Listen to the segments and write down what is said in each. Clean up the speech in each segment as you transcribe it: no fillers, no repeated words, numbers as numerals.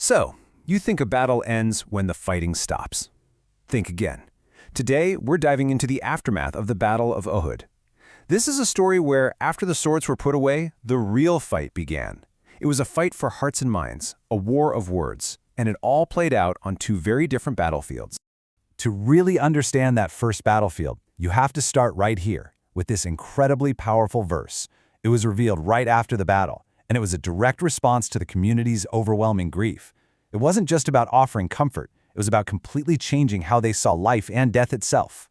So, you think a battle ends when the fighting stops. Think again. Today, we're diving into the aftermath of the Battle of Uhud. This is a story where, after the swords were put away, the real fight began. It was a fight for hearts and minds, a war of words, and it all played out on two very different battlefields. To really understand that first battlefield, you have to start right here, with this incredibly powerful verse. It was revealed right after the battle, and it was a direct response to the community's overwhelming grief. It wasn't just about offering comfort, it was about completely changing how they saw life and death itself.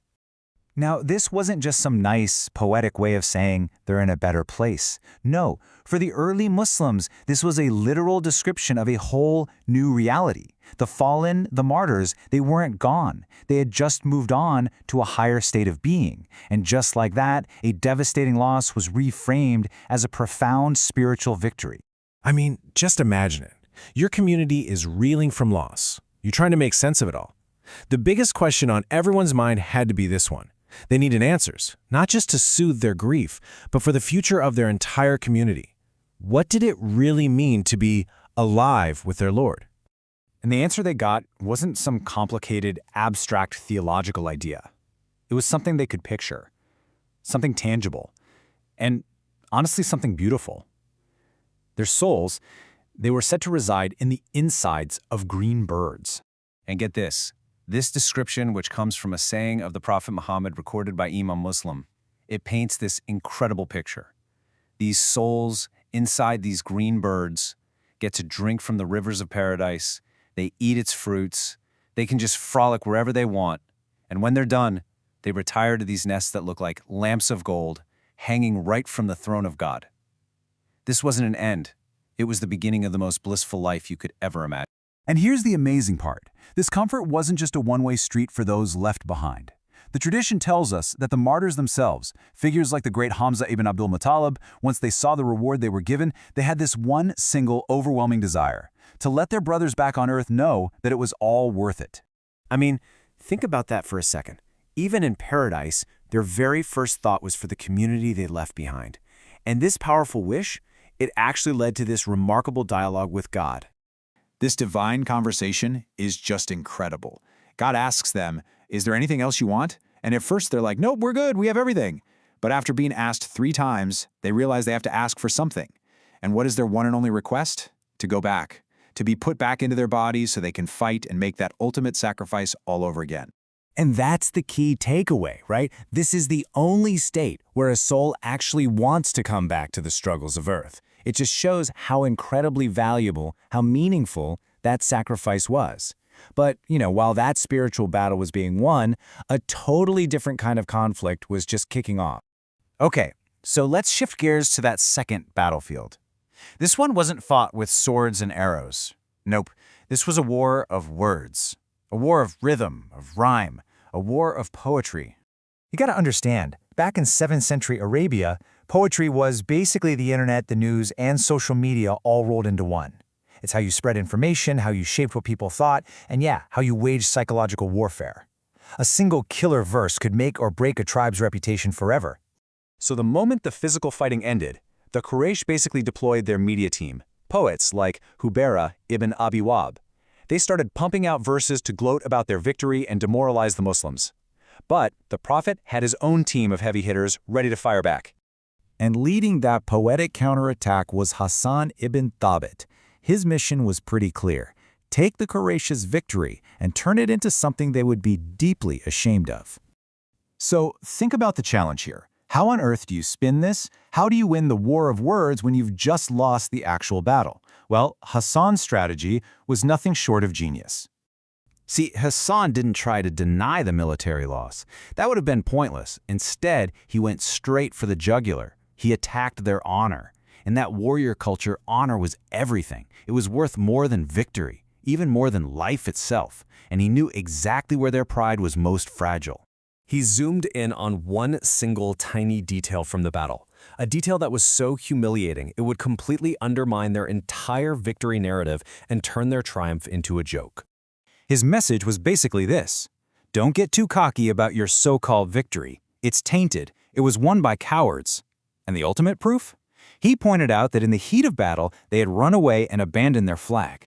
Now, this wasn't just some nice, poetic way of saying they're in a better place. No, for the early Muslims, this was a literal description of a whole new reality. The fallen, the martyrs, they weren't gone. They had just moved on to a higher state of being. And just like that, a devastating loss was reframed as a profound spiritual victory. I mean, just imagine it. Your community is reeling from loss. You're trying to make sense of it all. The biggest question on everyone's mind had to be this one. They needed answers, not just to soothe their grief, but for the future of their entire community. What did it really mean to be alive with their Lord? And the answer they got wasn't some complicated, abstract theological idea. It was something they could picture, something tangible, and honestly something beautiful. Their souls, they were set to reside in the insides of green birds. And get this description, which comes from a saying of the Prophet Muhammad recorded by Imam Muslim, it paints this incredible picture. These souls inside these green birds get to drink from the rivers of paradise. They eat its fruits. They can just frolic wherever they want. And when they're done, they retire to these nests that look like lamps of gold, hanging right from the throne of God. This wasn't an end. It was the beginning of the most blissful life you could ever imagine. And here's the amazing part. This comfort wasn't just a one-way street for those left behind. The tradition tells us that the martyrs themselves, figures like the great Hamza ibn Abdul Muttalib, once they saw the reward they were given, they had this one single overwhelming desire, to let their brothers back on earth know that it was all worth it. I mean, think about that for a second. Even in paradise, their very first thought was for the community they left behind. And this powerful wish, it actually led to this remarkable dialogue with God. This divine conversation is just incredible. God asks them, "Is there anything else you want?" And at first they're like, "Nope, we're good, we have everything." But after being asked 3 times, they realize they have to ask for something. And what is their one and only request? To go back, to be put back into their bodies so they can fight and make that ultimate sacrifice all over again. And that's the key takeaway, right? This is the only state where a soul actually wants to come back to the struggles of earth. It just shows how incredibly valuable, how meaningful that sacrifice was. But, while that spiritual battle was being won, a totally different kind of conflict was just kicking off. Okay, so let's shift gears to that second battlefield. This one wasn't fought with swords and arrows. Nope, this was a war of words. A war of rhythm, of rhyme, a war of poetry. You gotta understand, back in 7th century Arabia, poetry was basically the internet, the news, and social media all rolled into one. It's how you spread information, how you shaped what people thought, and how you waged psychological warfare. A single killer verse could make or break a tribe's reputation forever. So the moment the physical fighting ended, the Quraish basically deployed their media team, poets like Seerah ibn Abi Wab. They started pumping out verses to gloat about their victory and demoralize the Muslims. But the Prophet had his own team of heavy hitters ready to fire back. And leading that poetic counterattack was Hassaan ibn Thaabit. His mission was pretty clear. Take the Quraysh's victory and turn it into something they would be deeply ashamed of. So think about the challenge here. How on earth do you spin this? How do you win the war of words when you've just lost the actual battle? Well, Hassaan's strategy was nothing short of genius. See, Hassaan didn't try to deny the military loss. That would have been pointless. Instead, he went straight for the jugular. He attacked their honor. In that warrior culture, honor was everything. It was worth more than victory, even more than life itself. And he knew exactly where their pride was most fragile. He zoomed in on one single tiny detail from the battle, a detail that was so humiliating it would completely undermine their entire victory narrative and turn their triumph into a joke. His message was basically this: don't get too cocky about your so-called victory. It's tainted. It was won by cowards. And the ultimate proof? He pointed out that in the heat of battle, they had run away and abandoned their flag.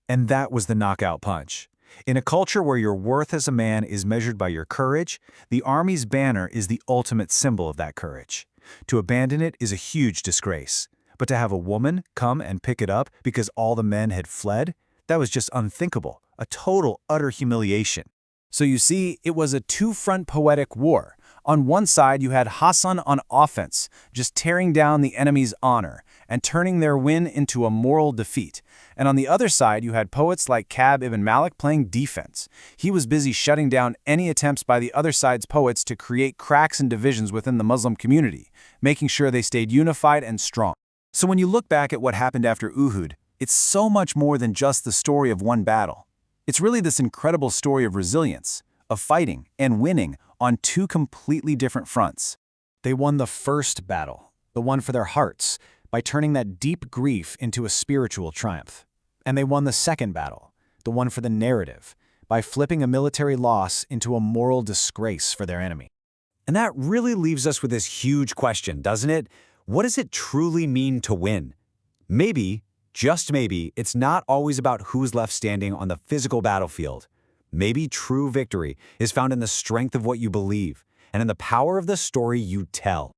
And that was the knockout punch. In a culture where your worth as a man is measured by your courage, the army's banner is the ultimate symbol of that courage. To abandon it is a huge disgrace. But to have a woman come and pick it up because all the men had fled, that was just unthinkable, a total, utter humiliation. So you see, it was a two-front poetic war. On one side, you had Hassaan on offense, just tearing down the enemy's honor and turning their win into a moral defeat. And on the other side, you had poets like Ka'b ibn Malik playing defense. He was busy shutting down any attempts by the other side's poets to create cracks and divisions within the Muslim community, making sure they stayed unified and strong. So when you look back at what happened after Uhud, it's so much more than just the story of one battle. It's really this incredible story of resilience, of fighting and winning on two completely different fronts. They won the first battle, the one for their hearts, by turning that deep grief into a spiritual triumph. And they won the second battle, the one for the narrative, by flipping a military loss into a moral disgrace for their enemy. And that really leaves us with this huge question, doesn't it? What does it truly mean to win? Maybe, just maybe, it's not always about who's left standing on the physical battlefield. Maybe true victory is found in the strength of what you believe and in the power of the story you tell.